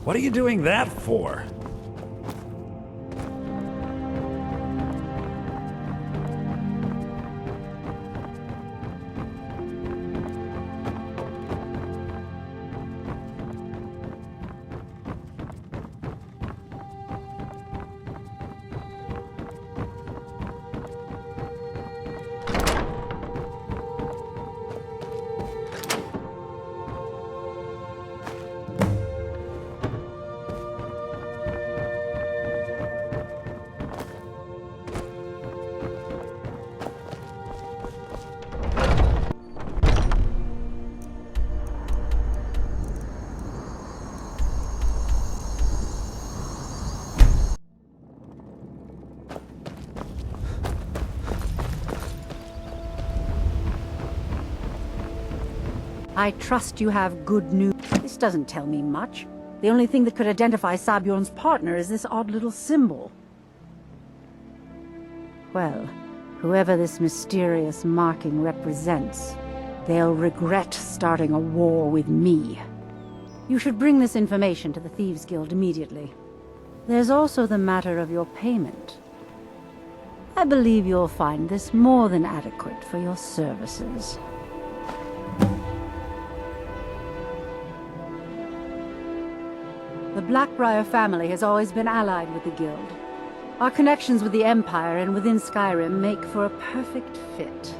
What are you doing that for? I trust you have good news. This doesn't tell me much. The only thing that could identify Sabjorn's partner is this odd little symbol. Well, whoever this mysterious marking represents, they'll regret starting a war with me. You should bring this information to the Thieves Guild immediately. There's also the matter of your payment. I believe you'll find this more than adequate for your services. The Blackbriar family has always been allied with the Guild. Our connections with the Empire and within Skyrim make for a perfect fit.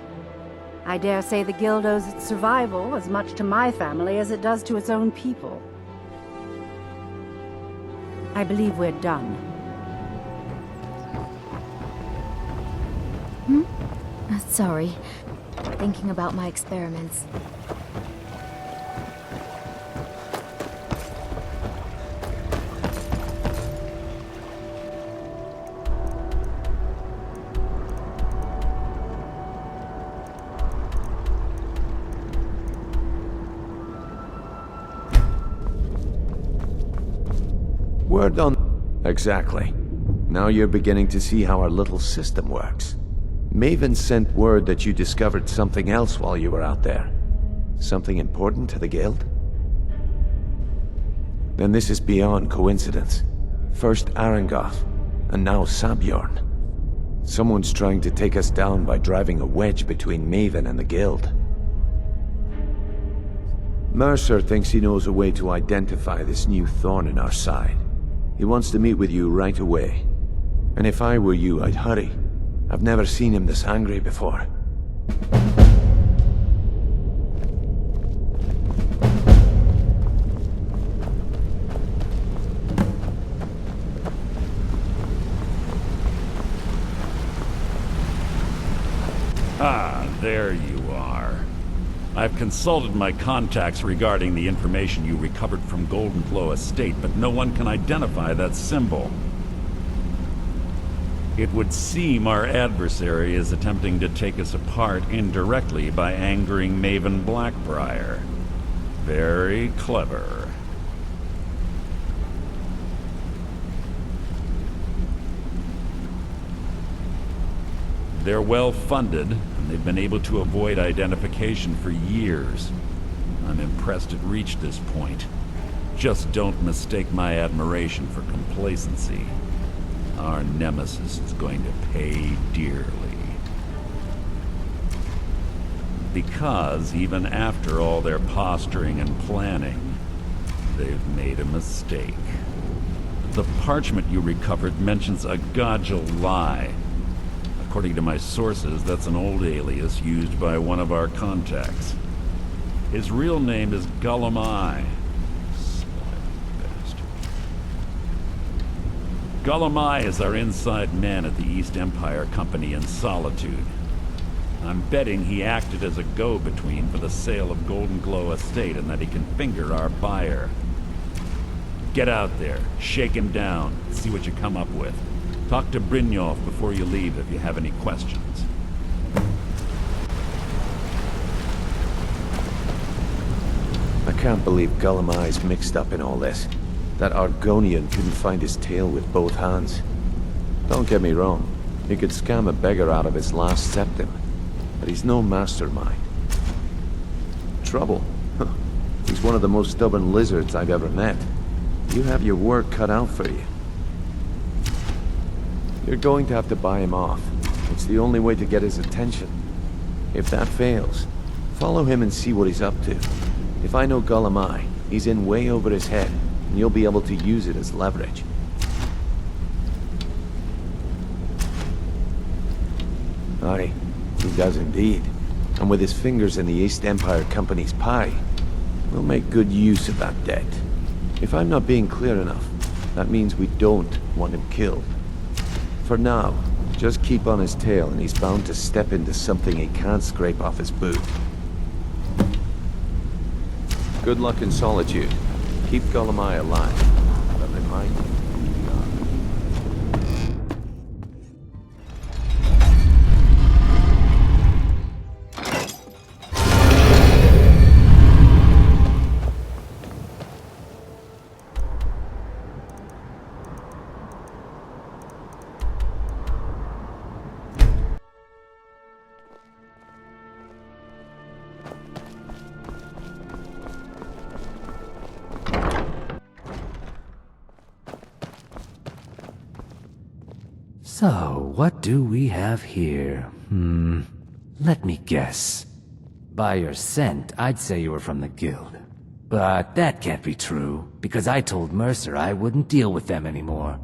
I dare say the Guild owes its survival as much to my family as it does to its own people. I believe we're done. Sorry. Thinking about my experiments. Word on... Exactly. Now you're beginning to see how our little system works. Maven sent word that you discovered something else while you were out there. Something important to the Guild? Then this is beyond coincidence. First Arangoth, and now Sabjorn. Someone's trying to take us down by driving a wedge between Maven and the Guild. Mercer thinks he knows a way to identify this new thorn in our side. He wants to meet with you right away. And if I were you, I'd hurry. I've never seen him this angry before. Ah, there you are. I've consulted my contacts regarding the information you recovered from Goldenglow Estate, but no one can identify that symbol. It would seem our adversary is attempting to take us apart indirectly by angering Maven Blackbriar. Very clever. They're well funded, and they've been able to avoid identification for years. I'm impressed it reached this point. Just don't mistake my admiration for complacency. Our nemesis is going to pay dearly. Because even after all their posturing and planning, they've made a mistake. The parchment you recovered mentions a Gulum-Ei. According to my sources, that's an old alias used by one of our contacts. His real name is Gulum-Ei. Gulum-Ei is our inside man at the East Empire Company in Solitude. I'm betting he acted as a go-between for the sale of Goldenglow Estate and that he can finger our buyer. Get out there, shake him down, see what you come up with. Talk to Brynjolf before you leave if you have any questions. I can't believe Gulum-Ei's mixed up in all this. That Argonian couldn't find his tail with both hands. Don't get me wrong, he could scam a beggar out of his last septim, but he's no mastermind. Trouble? He's one of the most stubborn lizards I've ever met. You have your work cut out for you. You're going to have to buy him off. It's the only way to get his attention. If that fails, follow him and see what he's up to. If I know Gulum-Ei, he's in way over his head, and you'll be able to use it as leverage. Aye, he does indeed. And with his fingers in the East Empire Company's pie, we'll make good use of that debt. If I'm not being clear enough, that means we don't want him killed. For now, just keep on his tail and he's bound to step into something he can't scrape off his boot. Good luck in Solitude. Keep Gulum-Ei alive. But remind him who we are. So, what do we have here? Let me guess. By your scent, I'd say you were from the Guild. But that can't be true, because I told Mercer I wouldn't deal with them anymore.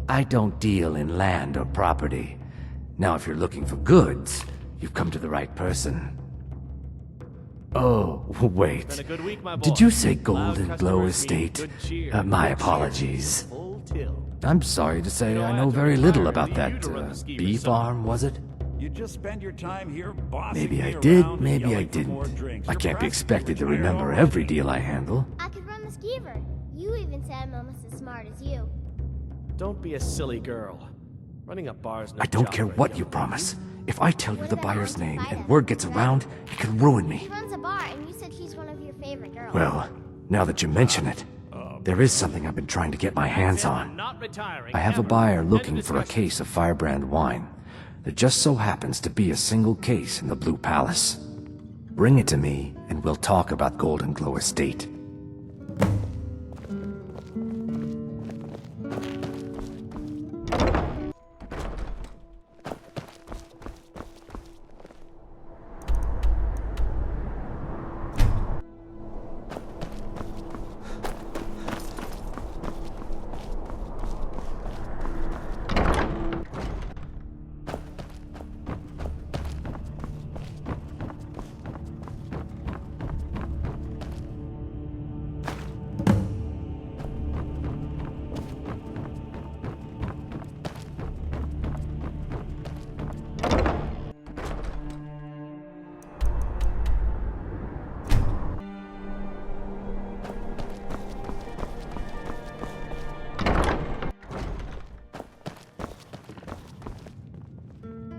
I don't deal in land or property. Now, if you're looking for goods, you've come to the right person. Oh, wait. Did you say Golden-Glow Estate? My apologies. I'm sorry to say I know very little about that, bee farm, was it? You just spend your time here bossing Maybe I me did, around, maybe I yelling for more didn't. drinks. I You're can't be expected to practically remember already. every deal I handle. I could run the skeever. You even said I'm almost as smart as you. Don't be a silly girl. Running a bar's no I don't job care for a what young you lady. promise. If I tell you What the about buyer's Auntie name Vida? and word gets around, it can ruin She me. runs a bar, and you said she's one of your favorite girls. Well, now that you mention it, there is something I've been trying to get my hands on. Not retiring. I have a ever. buyer End looking of for a discussion. case of firebrand wine. There just so happens to be a single case in the Blue Palace. Bring it to me, and we'll talk about Golden-Glow Estate.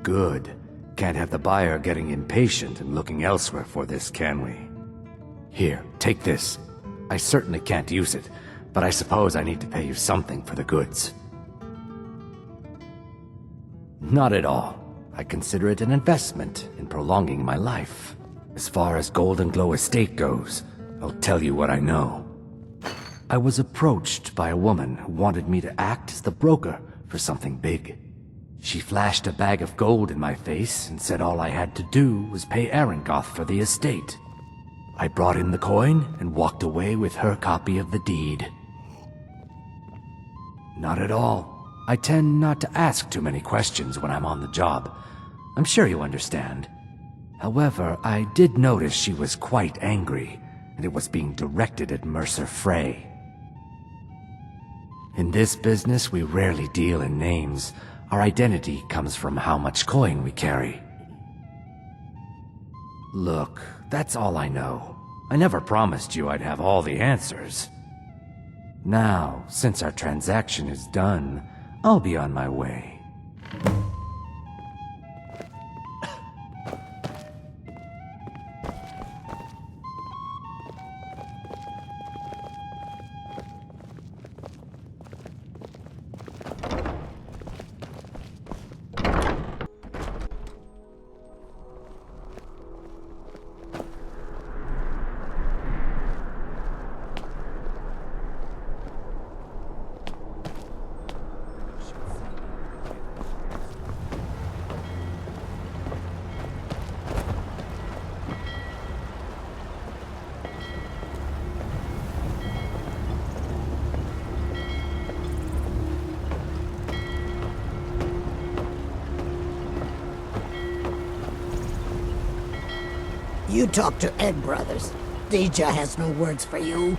Good. Can't have the buyer getting impatient and looking elsewhere for this, can we? Here, take this. I certainly can't use it, but I suppose I need to pay you something for the goods. Not at all. I consider it an investment in prolonging my life. As far as Golden-Glow Estate goes, I'll tell you what I know. I was approached by a woman who wanted me to act as the broker for something big. She flashed a bag of gold in my face and said all I had to do was pay Arangoth for the estate. I brought in the coin and walked away with her copy of the deed. Not at all. I tend not to ask too many questions when I'm on the job. I'm sure you understand. However, I did notice she was quite angry, and it was being directed at Mercer Frey. In this business, we rarely deal in names. Our identity comes from how much coin we carry. Look, that's all I know. I never promised you I'd have all the answers. Now, since our transaction is done, I'll be on my way. You talk to Egg Brothers. Deja has no words for you.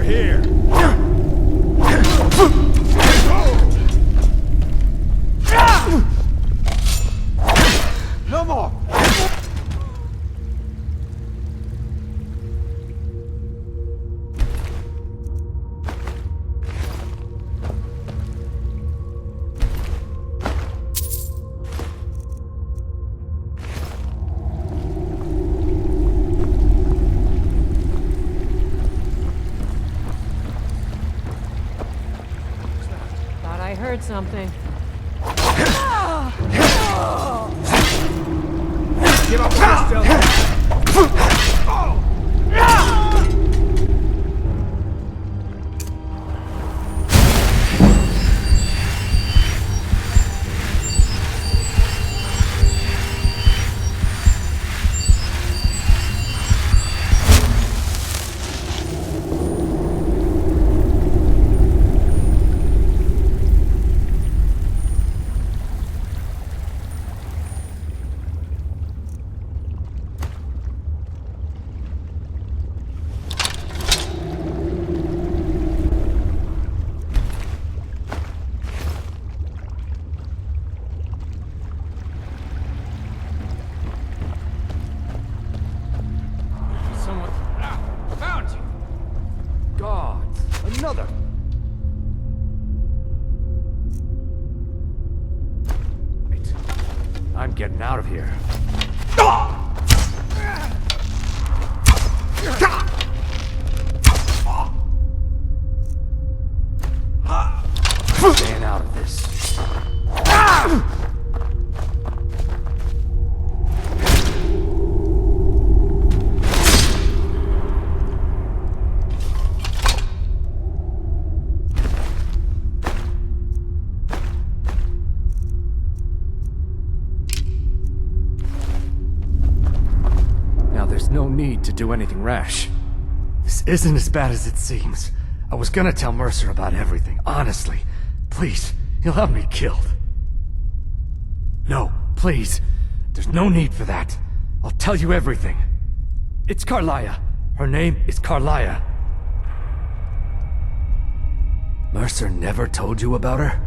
here! No more! Thought I heard something. Give up still. Someone... found you! Gods! Another! Wait. I'm getting out of here. Staying out of this. Now there's no need to do anything rash. This isn't as bad as it seems. I was gonna tell Mercer about everything, honestly. Please, he'll have me killed. No, please. There's no need for that. I'll tell you everything. It's Carlia. Her name is Carlia. Mercer never told you about her?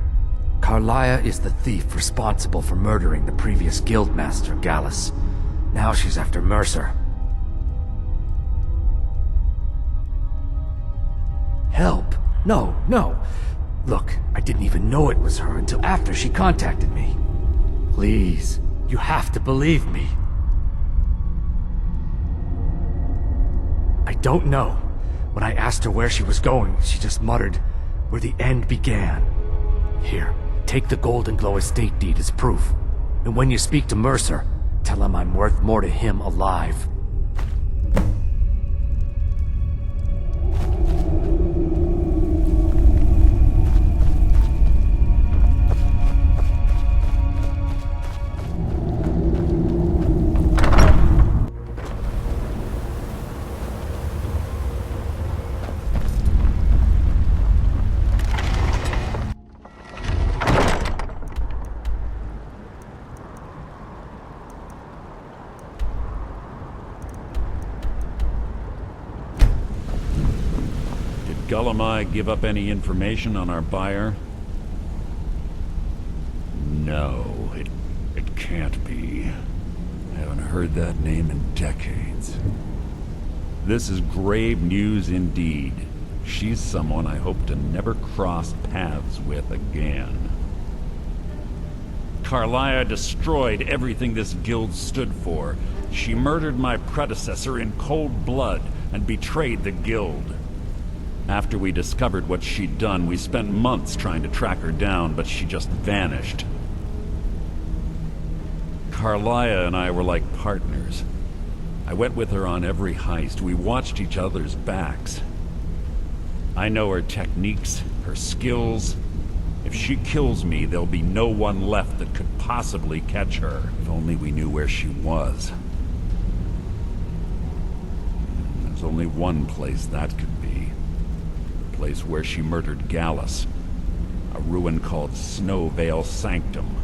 Carlia is the thief responsible for murdering the previous guildmaster, Gallus. Now she's after Mercer. Help? No, no. Look, I didn't even know it was her until after she contacted me. Please, you have to believe me. I don't know. When I asked her where she was going, she just muttered, "Where the end began." Here, take the Golden Glow estate deed as proof. And when you speak to Mercer, tell him I'm worth more to him alive. Gulum-Ei give up any information on our buyer? No, it can't be. I haven't heard that name in decades. This is grave news indeed. She's someone I hope to never cross paths with again. Carlia destroyed everything this guild stood for. She murdered my predecessor in cold blood and betrayed the guild. After we discovered what she'd done, we spent months trying to track her down, but she just vanished. Carlia and I were like partners. I went with her on every heist. We watched each other's backs. I know her techniques, her skills. If she kills me, there'll be no one left that could possibly catch her. If only we knew where she was. There's only one place that could be. The place where she murdered Gallus. A ruin called Snow Veil Sanctum.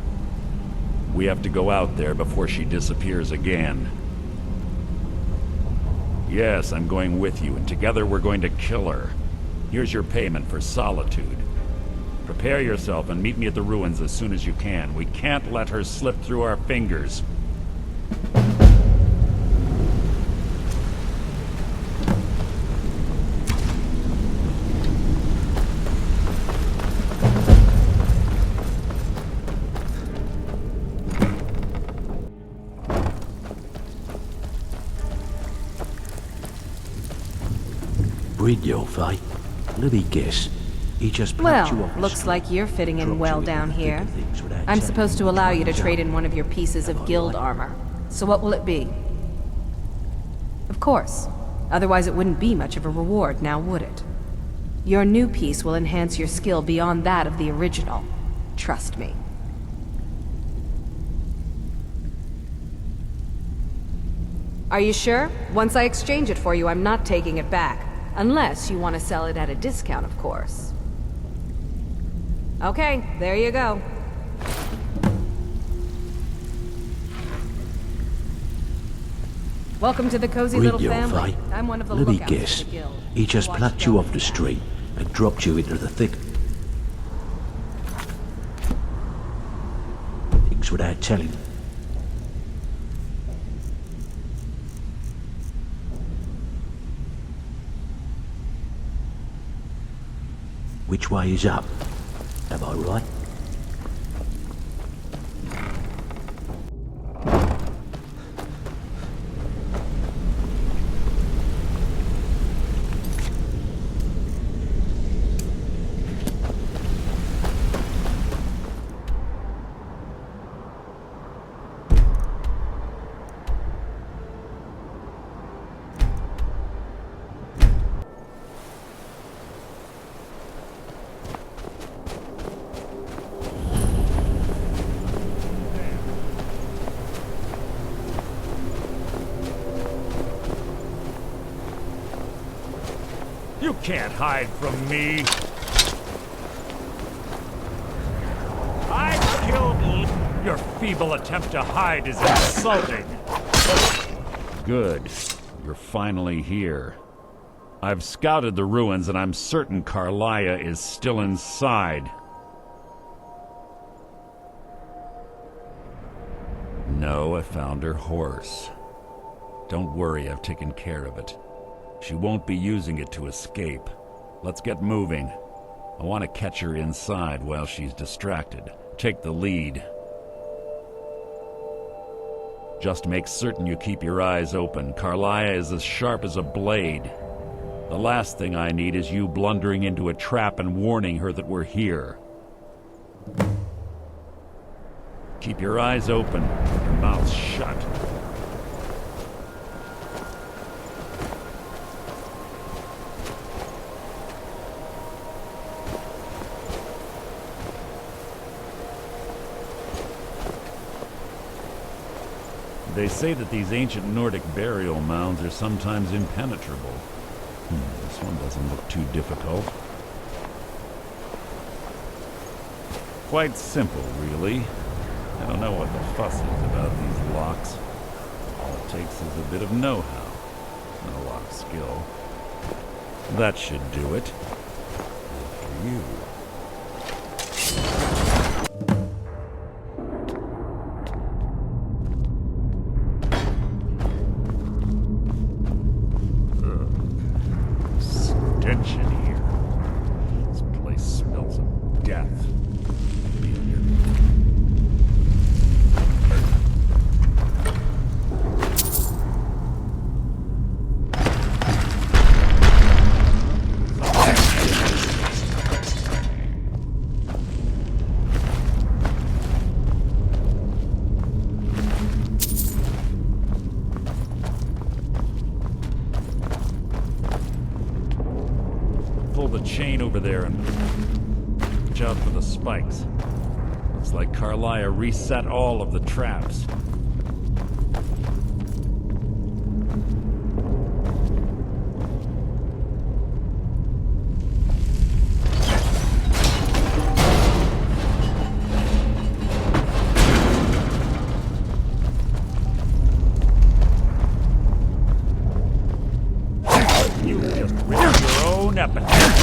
We have to go out there before she disappears again. Yes, I'm going with you, and together we're going to kill her. Here's your payment for solitude. Prepare yourself and meet me at the ruins as soon as you can. We can't let her slip through our fingers. Your fight. Let me guess. He just plucked you Well, off the looks street, like you're fitting in dropped well you down into the thick here. of things without I'm saying supposed to what allow you to turns trade up. in one of your pieces Am of I guild right? armor. So what will it be? Of course. Otherwise it wouldn't be much of a reward, now would it? Your new piece will enhance your skill beyond that of the original. Trust me. Are you sure? Once I exchange it for you, I'm not taking it back. Unless you want to sell it at a discount, of course. Okay, there you go. Welcome to the cozy little Your family. fight. I'm one of the Let me lookouts for guess. the guild. He just Watch plucked you well off the with that. street and dropped you into the thick things without telling. Which way is up? Am I right? You can't hide from me. I killed Your feeble attempt to hide is insulting. Good. You're finally here. I've scouted the ruins and I'm certain Carlia is still inside. No, I found her horse. Don't worry, I've taken care of it. She won't be using it to escape. Let's get moving. I want to catch her inside while she's distracted. Take the lead. Just make certain you keep your eyes open. Carlia is as sharp as a blade. The last thing I need is you blundering into a trap and warning her that we're here. Keep your eyes open, your mouth shut. They say that these ancient Nordic burial mounds are sometimes impenetrable. This one doesn't look too difficult. Quite simple, really. I don't know what the fuss is about these locks. All it takes is a bit of know-how, not a lot of skill. That should do it. For you. Stench in here. This place smells of death. Pull the chain over there and watch out for the spikes. Looks like Carlia reset all of the traps. You just ripped your own happen.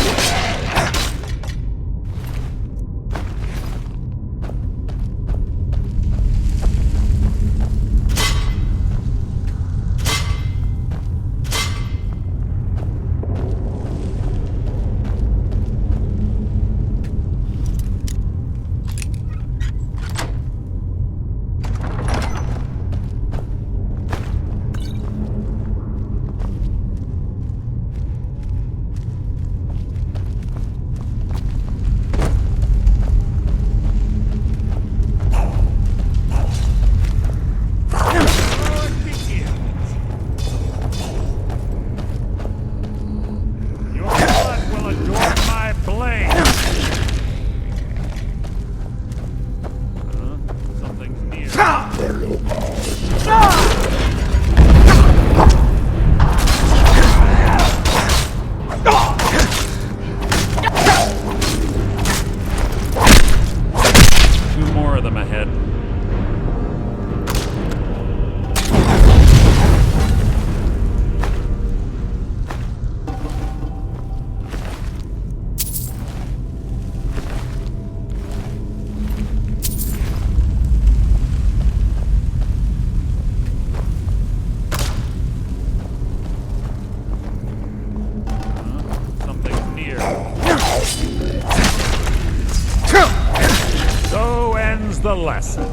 The lesson.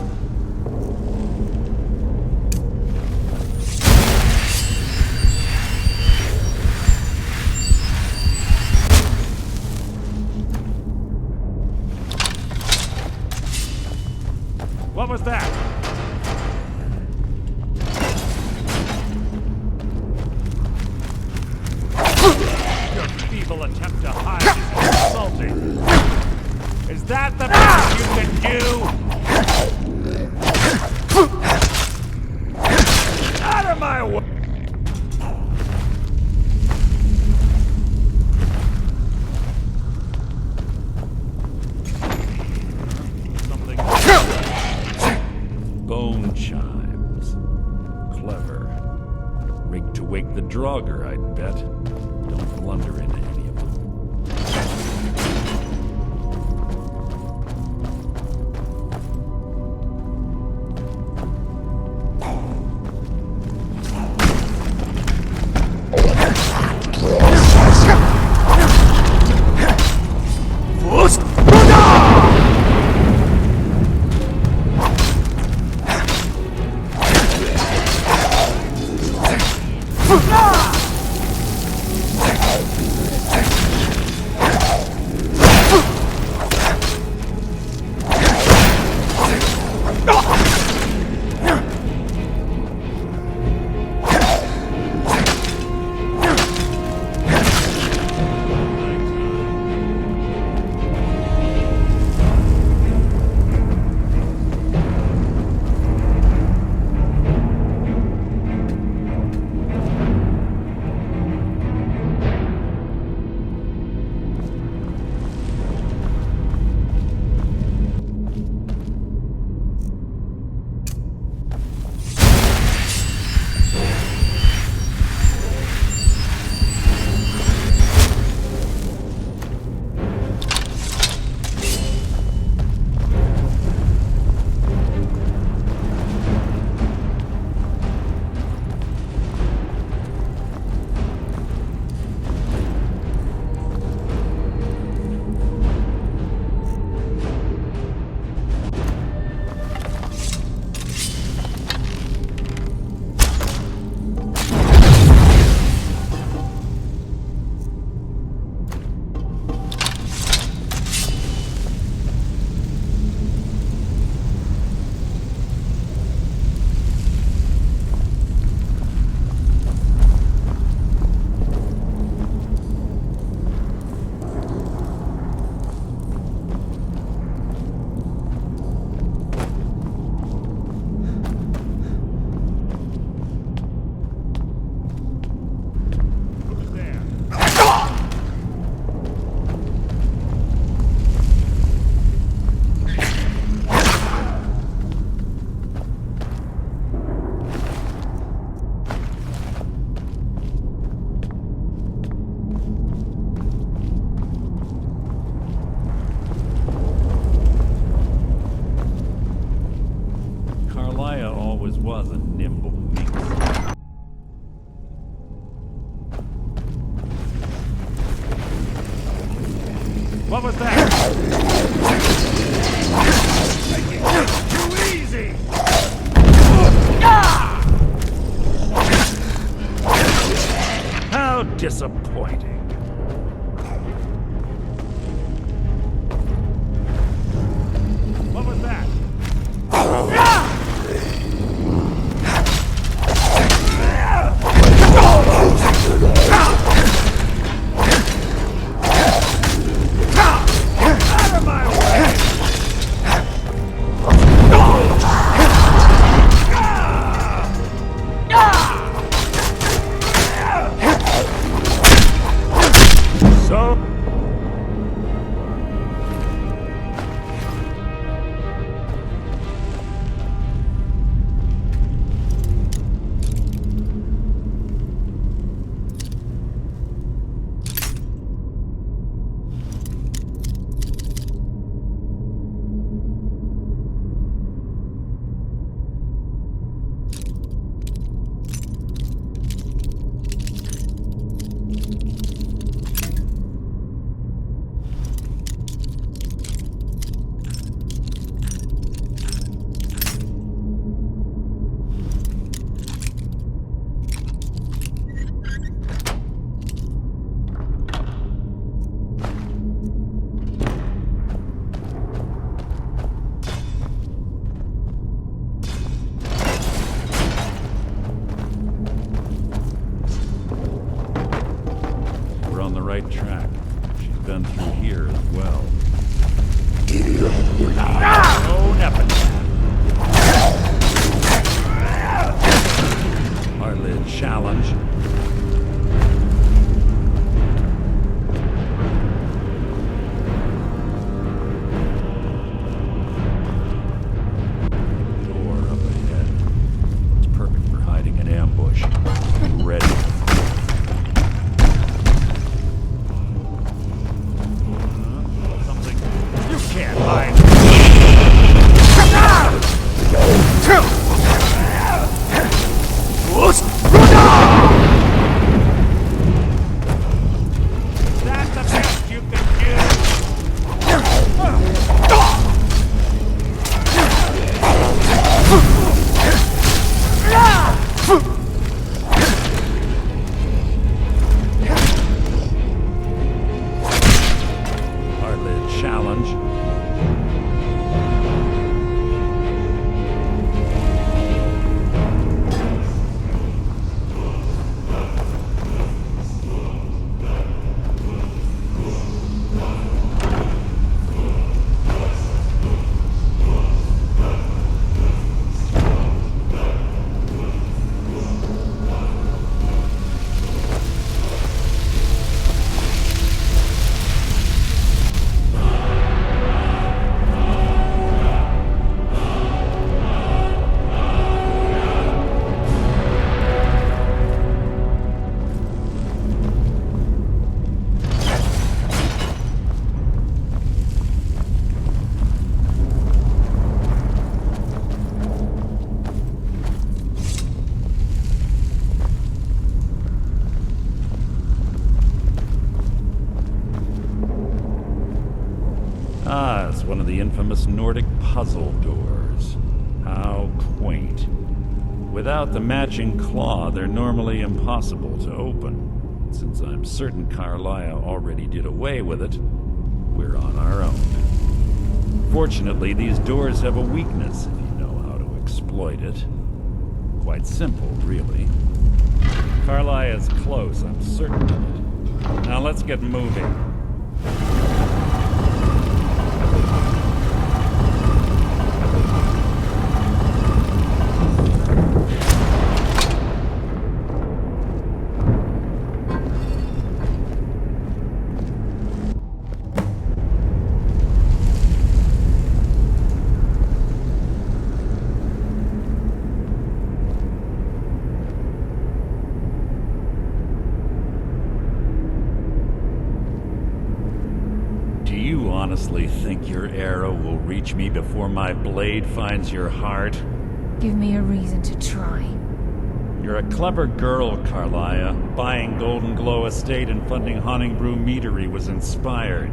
What was that? Your feeble attempt to hide is insulting. Is that the best you can do? Out of my way! Something. Bone chimes. Clever. Rigged to wake the Draugr, I'd bet. Don't blunder into any of them. What was that? Making this too easy! How disappointing. What was that? Out of my way! So... Right track. She's been through here as well. Oh, never. Hardly a challenge. Door up ahead. It's perfect for hiding an ambush. Be ready. Can't hide. That's the best you can Hardly a challenge. Ah, it's one of the infamous Nordic puzzle doors. How quaint. Without the matching claw, they're normally impossible to open. Since I'm certain Carlia already did away with it, we're on our own. Fortunately, these doors have a weakness if you know how to exploit it. Quite simple, really. Carlia is close, I'm certain of it. Now let's get moving. Honestly think your arrow will reach me before my blade finds your heart? Give me a reason to try. You're a clever girl, Carlia. Buying Golden Glow Estate and funding Honningbrew Meadery was inspired.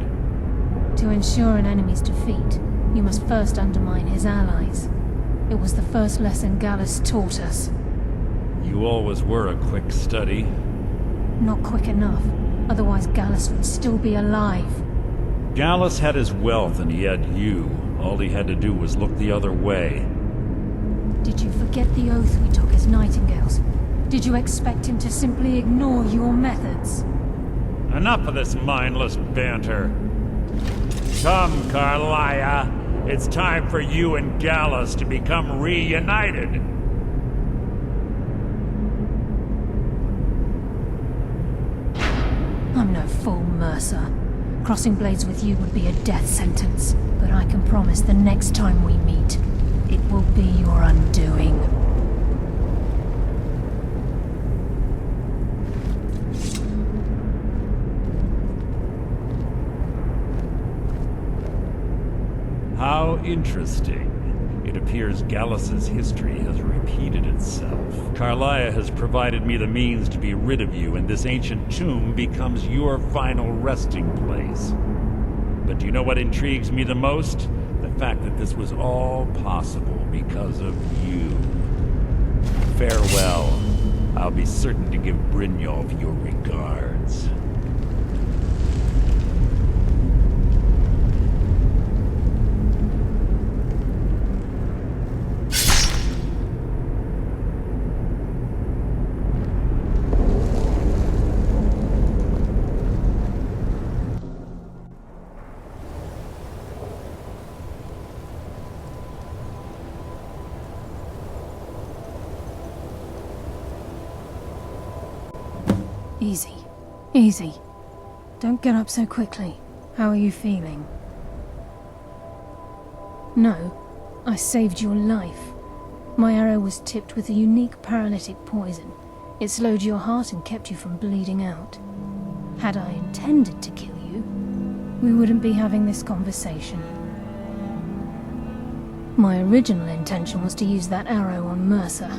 To ensure an enemy's defeat, you must first undermine his allies. It was the first lesson Gallus taught us. You always were a quick study. Not quick enough, otherwise Gallus would still be alive. Gallus had his wealth and he had you. All he had to do was look the other way. Did you forget the oath we took as Nightingales? Did you expect him to simply ignore your methods? Enough of this mindless banter. Come, Carlia. It's time for you and Gallus to become reunited. I'm no fool, Mercer. Crossing blades with you would be a death sentence, but I can promise the next time we meet, it will be your undoing. How interesting. It appears Gallus's history has repeated itself. Carlia has provided me the means to be rid of you, and this ancient tomb becomes your final resting place. But do you know what intrigues me the most? The fact that this was all possible because of you. Farewell. I'll be certain to give Brynjolf your regards. Easy. Easy. Don't get up so quickly. How are you feeling? No, I saved your life. My arrow was tipped with a unique paralytic poison. It slowed your heart and kept you from bleeding out. Had I intended to kill you, we wouldn't be having this conversation. My original intention was to use that arrow on Mercer,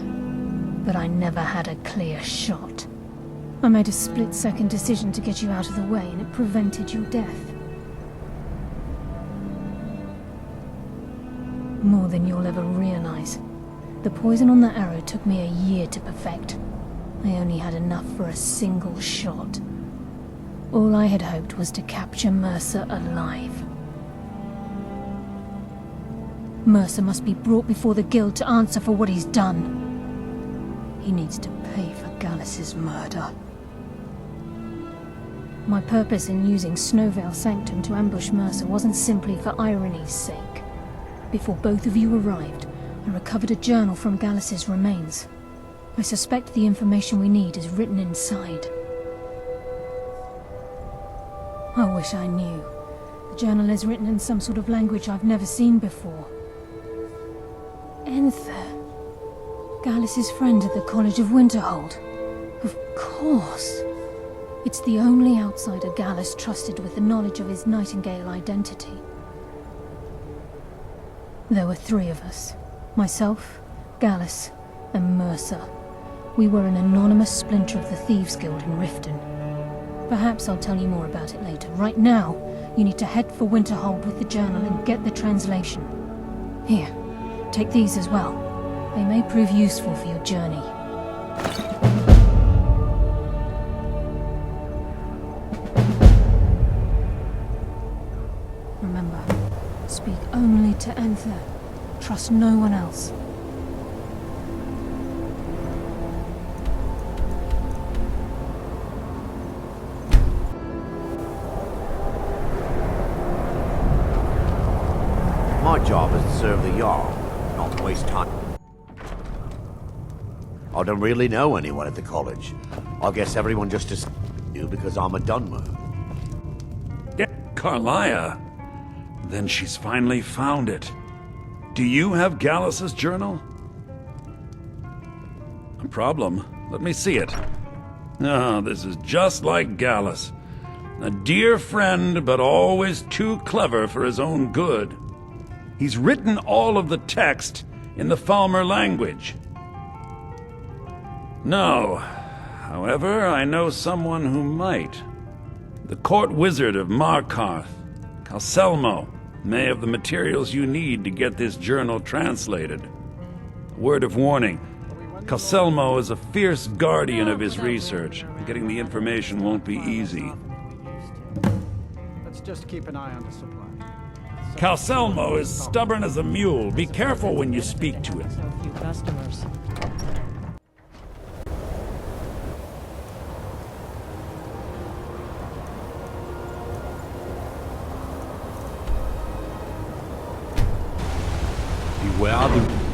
but I never had a clear shot. I made a split-second decision to get you out of the way, and it prevented your death. More than you'll ever realize. The poison on that arrow took me a year to perfect. I only had enough for a single shot. All I had hoped was to capture Mercer alive. Mercer must be brought before the Guild to answer for what he's done. He needs to pay for Gallus's murder. My purpose in using Snow Veil Sanctum to ambush Mercer wasn't simply for irony's sake. Before both of you arrived, I recovered a journal from Gallus's remains. I suspect the information we need is written inside. I wish I knew. The journal is written in some sort of language I've never seen before. Enther. Gallus's friend at the College of Winterhold. Of course. It's the only outsider Gallus trusted with the knowledge of his Nightingale identity. There were 3 of us. Myself, Gallus, and Mercer. We were an anonymous splinter of the Thieves Guild in Riften. Perhaps I'll tell you more about it later. Right now, you need to head for Winterhold with the journal and get the translation. Here, take these as well. They may prove useful for your journey. Remember, speak only to Enther. Trust no one else. My job is to serve the Jarl, not to waste time. I don't really know anyone at the college. I guess everyone just assumes you because I'm a Dunmer. Yeah, Carlia. Then she's finally found it. Do you have Gallus's journal? A problem? Let me see it. Ah, this is just like Gallus. A dear friend, but always too clever for his own good. He's written all of the text in the Falmer language. No. However, I know someone who might. The court wizard of Markarth, Calcelmo may have the materials you need to get this journal translated. Word of warning, Calcelmo is a fierce guardian of his research. Getting the information won't be easy. Let's just keep an eye on the supply. Calcelmo is stubborn as a mule. Be careful when you speak to him. A few customers. Beware the...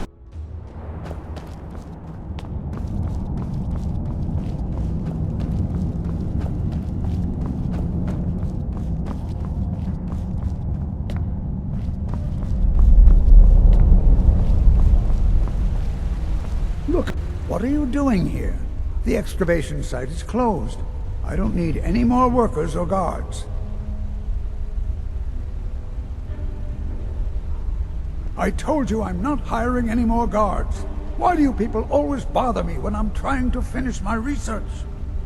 Look, what are you doing here? The excavation site is closed. I don't need any more workers or guards. I told you I'm not hiring any more guards. Why do you people always bother me when I'm trying to finish my research?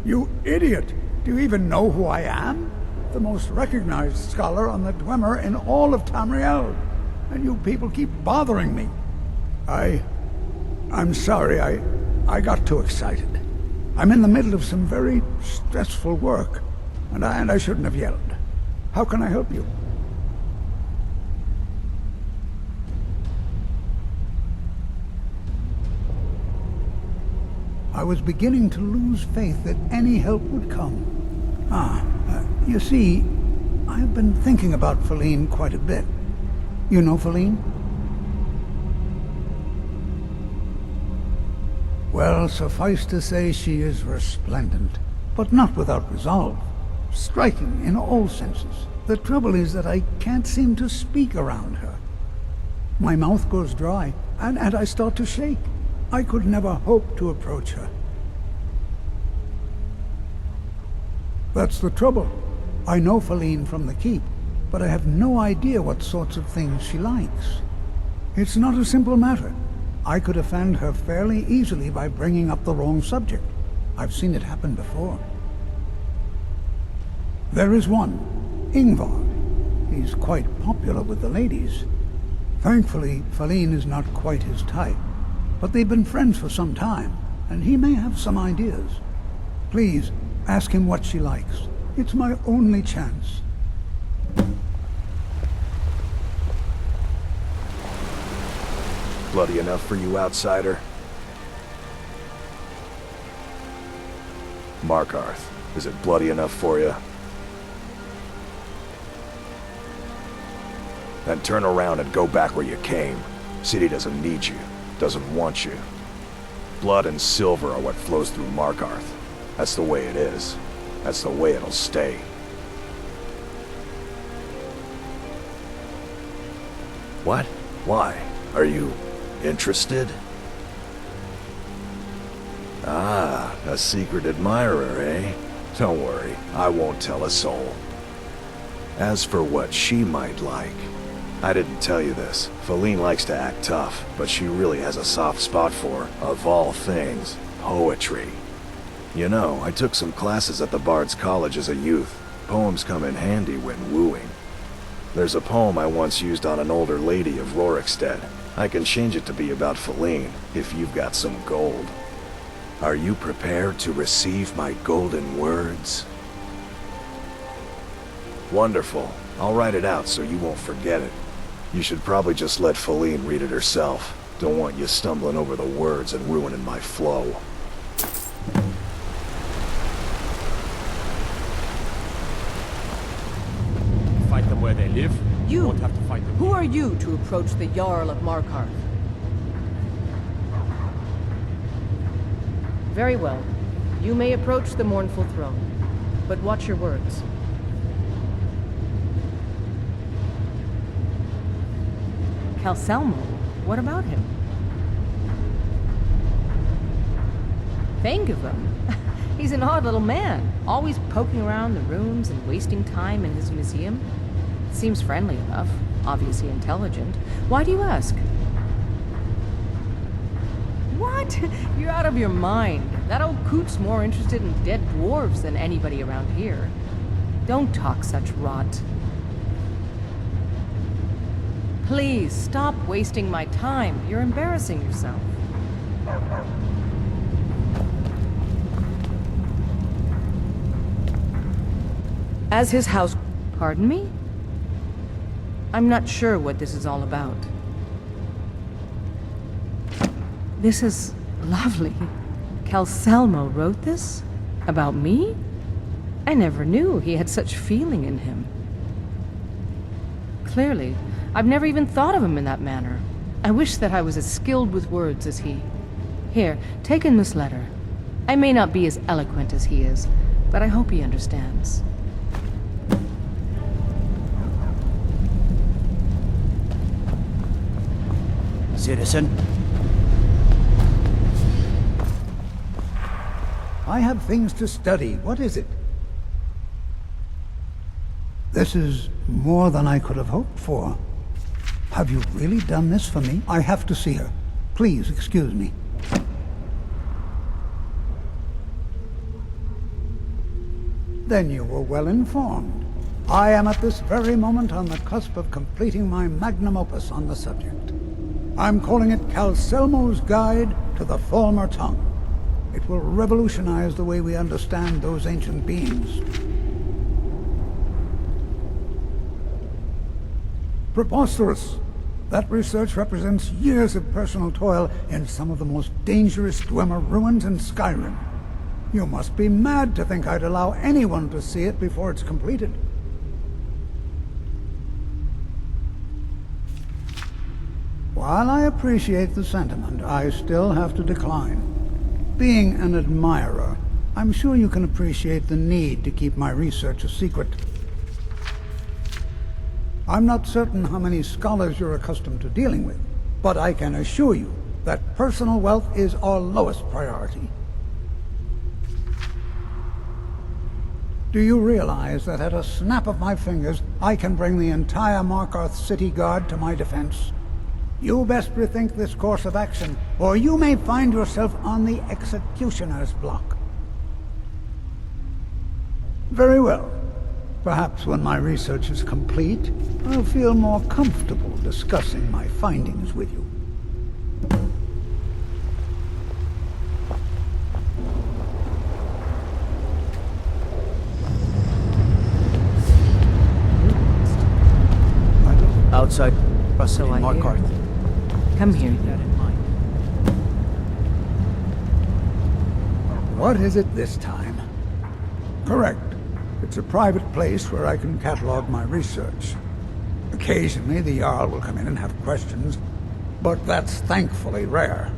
You idiot! Do you even know who I am? The most recognized scholar on the Dwemer in all of Tamriel. And you people keep bothering me. I'm sorry, I got too excited. I'm in the middle of some very stressful work, and I shouldn't have yelled. How can I help you? I was beginning to lose faith that any help would come. You see, I've been thinking about Feline quite a bit. You know Feline? Well, suffice to say she is resplendent, but not without resolve. Striking in all senses. The trouble is that I can't seem to speak around her. My mouth goes dry, and I start to shake. I could never hope to approach her. That's the trouble. I know Feline from the keep, but I have no idea what sorts of things she likes. It's not a simple matter. I could offend her fairly easily by bringing up the wrong subject. I've seen it happen before. There is one, Ingvar. He's quite popular with the ladies. Thankfully, Feline is not quite his type, but they've been friends for some time, and he may have some ideas. Please, ask him what she likes. It's my only chance. Bloody enough for you, outsider? Markarth, is it bloody enough for you? Then turn around and go back where you came. City doesn't need you, doesn't want you. Blood and silver are what flows through Markarth. That's the way it is. That's the way it'll stay. What? Why? Are you interested? Ah, a secret admirer, eh? Don't worry, I won't tell a soul. As for what she might like, I didn't tell you this. Feline likes to act tough, but she really has a soft spot for, of all things, poetry. You know, I took some classes at the Bard's College as a youth. Poems come in handy when wooing. There's a poem I once used on an older lady of Rorikstead. I can change it to be about Feline, if you've got some gold. Are you prepared to receive my golden words? Wonderful. I'll write it out so you won't forget it. You should probably just let Feline read it herself. Don't want you stumbling over the words and ruining my flow. Fight them where they live. You! Won't have to fight them. Who are you to approach the Jarl of Markarth? Very well. You may approach the mournful throne, but watch your words. Calcelmo? What about him? Think of him. He's an odd little man, always poking around the rooms and wasting time in his museum. Seems friendly enough, obviously intelligent. Why do you ask? What? You're out of your mind. That old coot's more interested in dead dwarves than anybody around here. Don't talk such rot. Please, stop wasting my time. You're embarrassing yourself. As his house... Pardon me? I'm not sure what this is all about. This is lovely. Calselmo wrote this? About me? I never knew he had such feeling in him. Clearly, I've never even thought of him in that manner. I wish that I was as skilled with words as he. Here, take in this letter. I may not be as eloquent as he is, but I hope he understands. Citizen? I have things to study. What is it? This is more than I could have hoped for. Have you really done this for me? I have to see her. Please excuse me. Then you were well informed. I am at this very moment on the cusp of completing my magnum opus on the subject. I'm calling it Calselmo's Guide to the Falmer Tongue. It will revolutionize the way we understand those ancient beings. Preposterous! That research represents years of personal toil in some of the most dangerous Dwemer ruins in Skyrim. You must be mad to think I'd allow anyone to see it before it's completed. While I appreciate the sentiment, I still have to decline. Being an admirer, I'm sure you can appreciate the need to keep my research a secret. I'm not certain how many scholars you're accustomed to dealing with, but I can assure you that personal wealth is our lowest priority. Do you realize that at a snap of my fingers, I can bring the entire Markarth City Guard to my defense? You best rethink this course of action, or you may find yourself on the executioner's block. Very well. Perhaps when my research is complete, I'll feel more comfortable discussing my findings with you. Outside Russell and Markarth. Come here. Keep that in mind. What is it this time? Correct. It's a private place where I can catalog my research. Occasionally, the Jarl will come in and have questions, but that's thankfully rare.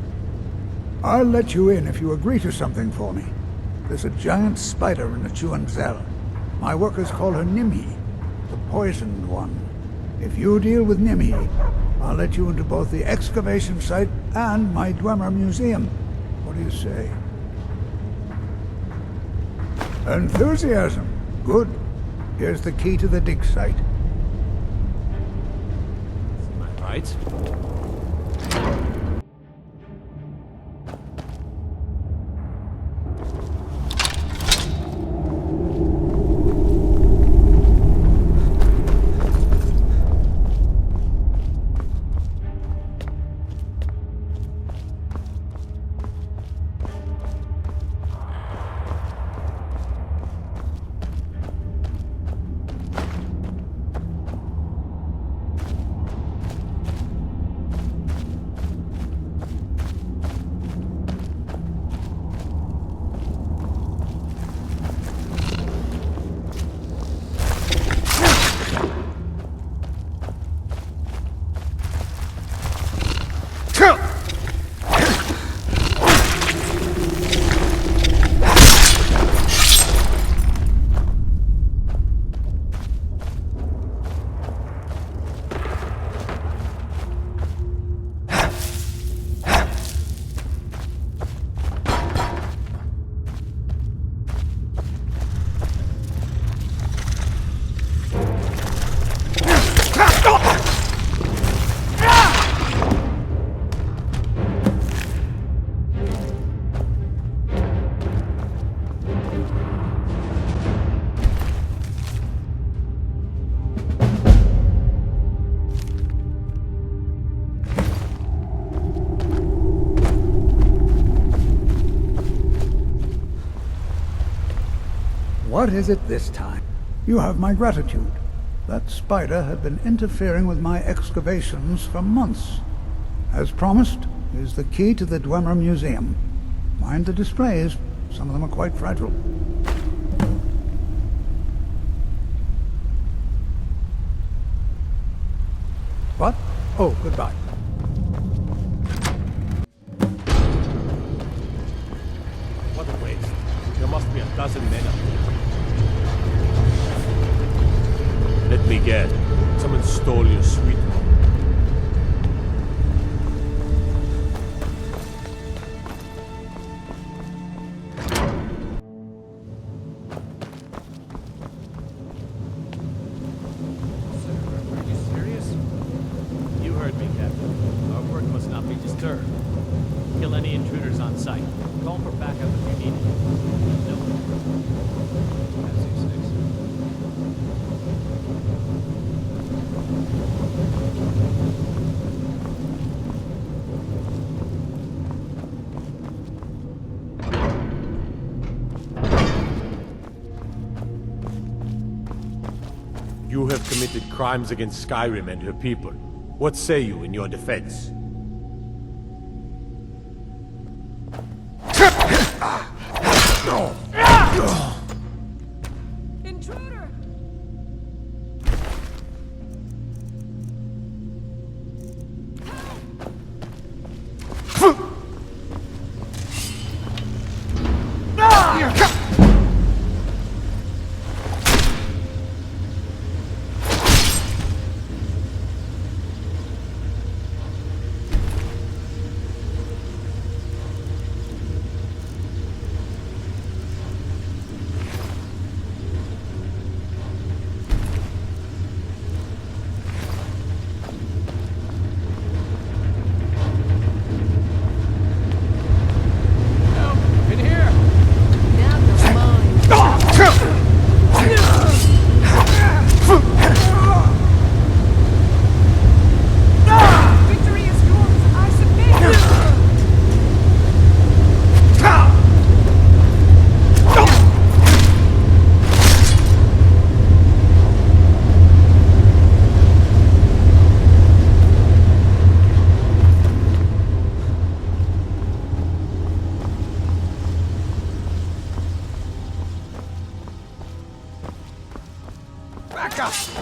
I'll let you in if you agree to something for me. There's a giant spider in the Chuanzel. My workers call her Nimhi, the poisoned one. If you deal with Nimhi, I'll let you into both the excavation site and my Dwemer museum. What do you say? Enthusiasm. Good. Here's the key to the dig site. Right. What is it this time? You have my gratitude. That spider had been interfering with my excavations for months. As promised, is the key to the Dwemer Museum. Mind the displays. Some of them are quite fragile. What? Oh, goodbye. What a waste. There must be a dozen men up there. Let me guess. Someone stole your sweet home. Kill any intruders on sight. Call for backup if you need it. No. You have committed crimes against Skyrim and her people. What say you in your defense? Intruder!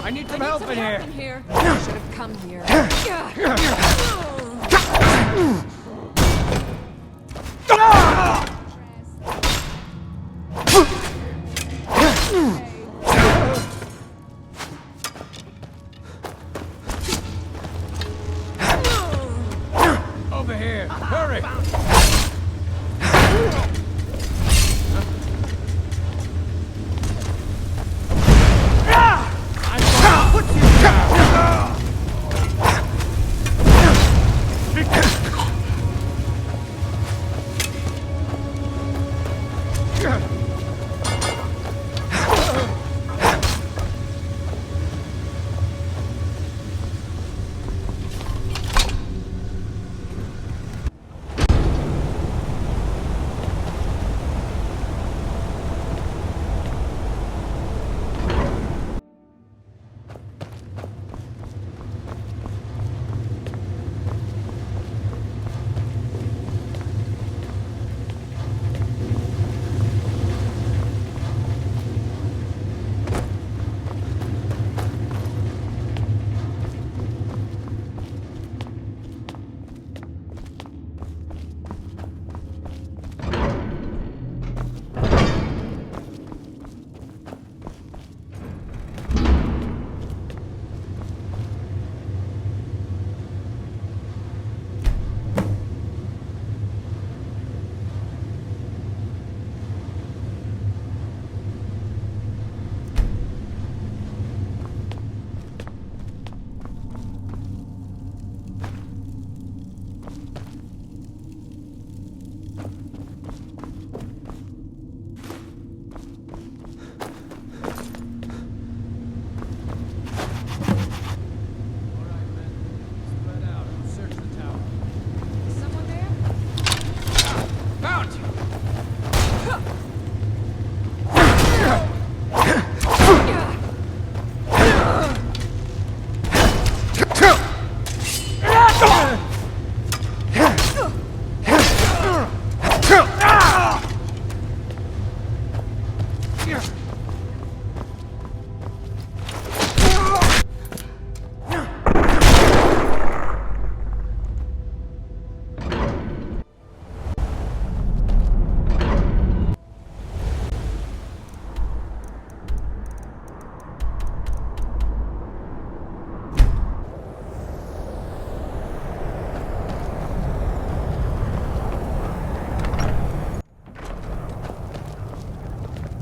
I need some help in here. I should have come here. Over here. Hurry.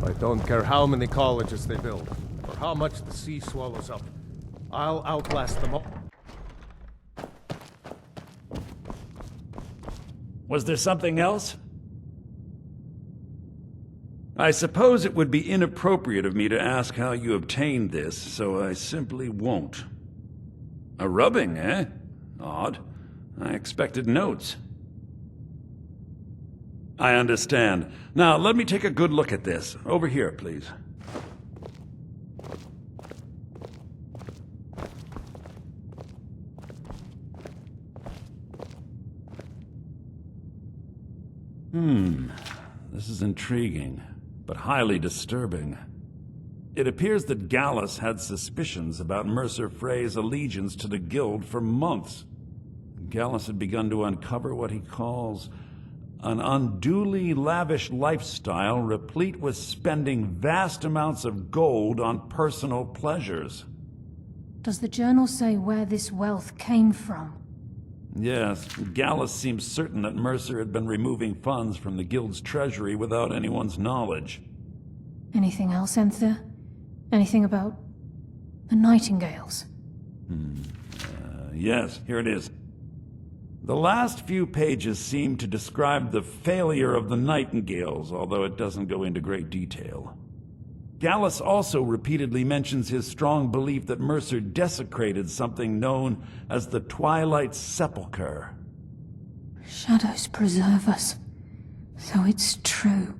I don't care how many colleges they build, or how much the sea swallows up. I'll outlast them all. Was there something else? I suppose it would be inappropriate of me to ask how you obtained this, so I simply won't. A rubbing, eh? Odd. I expected notes. I understand. Now, let me take a good look at this. Over here, please. This is intriguing, but highly disturbing. It appears that Gallus had suspicions about Mercer Frey's allegiance to the Guild for months. Gallus had begun to uncover what he calls an unduly lavish lifestyle replete with spending vast amounts of gold on personal pleasures. Does the journal say where this wealth came from? Yes, Gallus seems certain that Mercer had been removing funds from the Guild's treasury without anyone's knowledge. Anything else, Enther? Anything about the Nightingales? Yes, here it is. The last few pages seem to describe the failure of the Nightingales, although it doesn't go into great detail. Gallus also repeatedly mentions his strong belief that Mercer desecrated something known as the Twilight Sepulchre. Shadows preserve us. So it's true.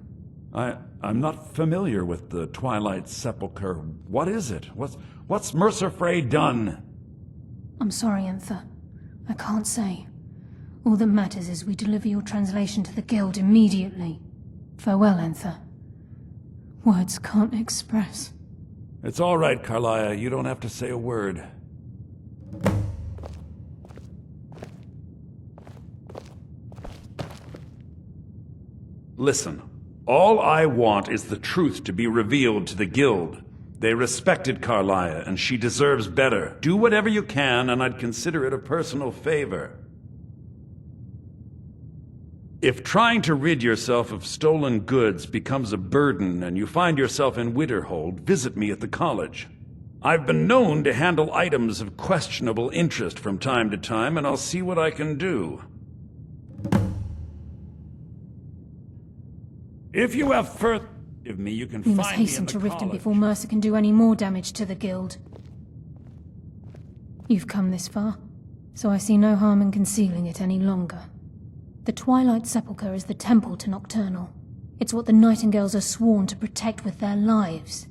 I'm not familiar with the Twilight Sepulchre. What is it? What's Mercer Frey done? I'm sorry, Enther. I can't say. All that matters is we deliver your translation to the Guild immediately. Farewell, Enther. Words can't express. It's all right, Carlia. You don't have to say a word. Listen, all I want is the truth to be revealed to the Guild. They respected Carlia, and she deserves better. Do whatever you can, and I'd consider it a personal favor. If trying to rid yourself of stolen goods becomes a burden and you find yourself in Winterhold, visit me at the college. I've been known to handle items of questionable interest from time to time, and I'll see what I can do. If you have further of me, you can We find must me hasten in the to Riften college. before Mercer can do any more damage to the Guild. You've come this far, so I see no harm in concealing it any longer. The Twilight Sepulchre is the temple to Nocturnal. It's what the Nightingales are sworn to protect with their lives.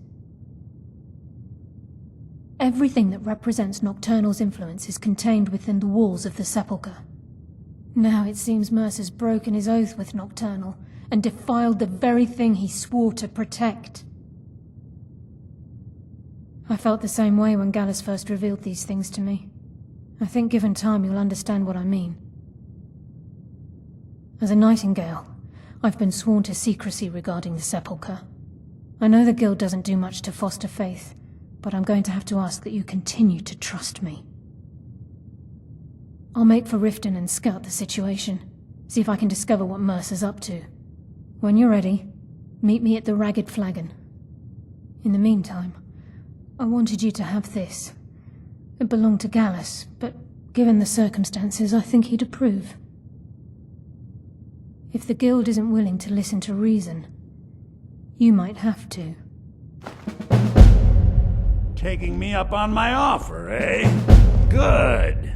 Everything that represents Nocturnal's influence is contained within the walls of the Sepulchre. Now it seems Mercer's broken his oath with Nocturnal and defiled the very thing he swore to protect. I felt the same way when Gallus first revealed these things to me. I think given time you'll understand what I mean. As a Nightingale, I've been sworn to secrecy regarding the Sepulchre. I know the Guild doesn't do much to foster faith, but I'm going to have to ask that you continue to trust me. I'll make for Riften and scout the situation, see if I can discover what Mercer's up to. When you're ready, meet me at the Ragged Flagon. In the meantime, I wanted you to have this. It belonged to Gallus, but given the circumstances, I think he'd approve. If the Guild isn't willing to listen to reason, you might have to. Taking me up on my offer, eh? Good.